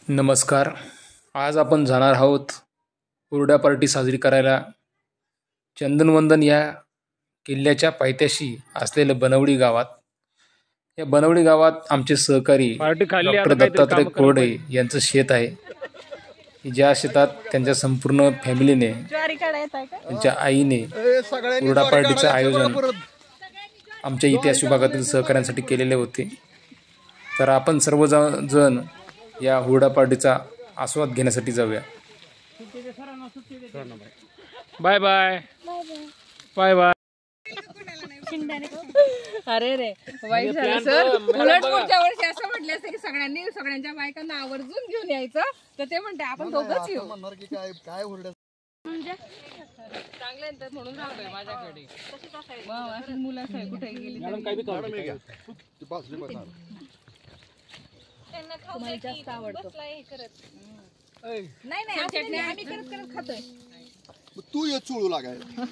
नमस्कार. आज आपण जाणार आहोत हुरडा पार्टी साजरी करायला चंदनवंदन या किल्ल्याच्या पायथ्याशी असलेल्या बनवडी गावात. या बनवडी गावात आमचे सहकारी डॉक्टर दत्तात्रय कोरडे यांचं शेत आहे. ज्या शेतात त्यांच्या संपूर्ण फॅमिलीने त्यांच्या आईने हुरडा पार्टीचं आयोजन आमच्या इतिहास विभागातील सहकाऱ्यांसाठी केलेले होते. तर आपण सर्वजण या हुरडा पार्टीचा आस्वाद घेण्यासाठी जाऊया. Bye bye bye bye. अरे रे वाईट झालं सर. उलट पुढच्या वर्षी असं म्हटलं असतं की सगळ्यांच्या बायकांना आवर्जून घेऊन यायचं, तर ते म्हणते आपण दोघंच येऊ. काय हुरडा म्हणजे चांगलं आहे म्हणून राहतोय माझ्याकडे. मुलं कुठे गेली तुम्हाला जास्त आवडतो. नाही चटणी आम्ही करत खातोय. तू ये चुळू लागायला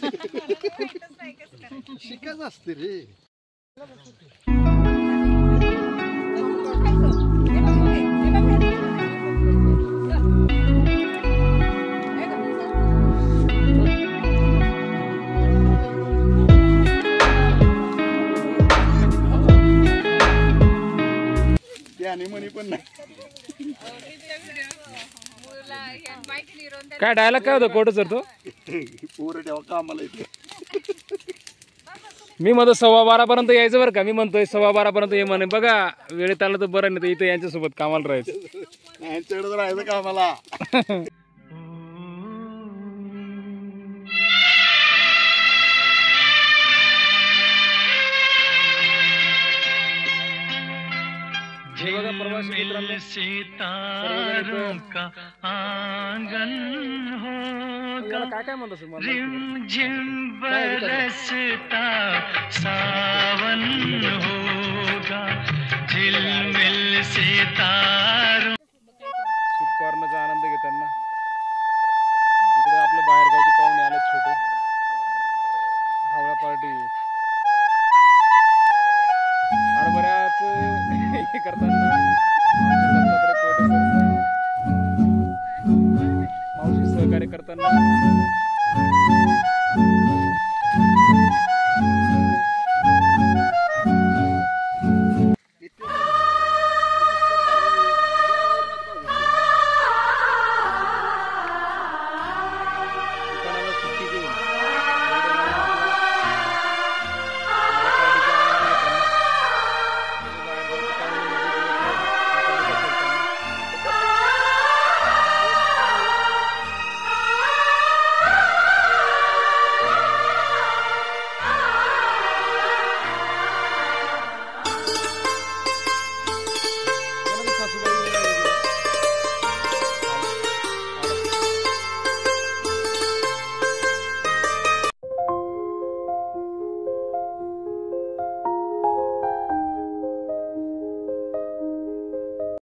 शिकायचं असते रे. त्याने म्हणी पण नाही. काय डायलॉग काय होतं कोट सर तो? पोरं तेव्हा कामाला येते. मी म्हणतो 12:15 पर्यंत यायचं बरं का. मी म्हणतोय 12:15 पर्यंत ये म्हणे. बघा वेळेत आलं तर बरं, नाही तर इथं यांच्यासोबत कामाला राहायचं. यांच्याकडे राहायचं कामाला. सितारों का आंगन होगा, रिमझिम बरसता सावन होगा, झिलमिल सितारों. कॉर्नरचा आनंद घेताना इकडे आपलं बाहेरगावचे पाहुणे आले छोटे. हावडा पार्टी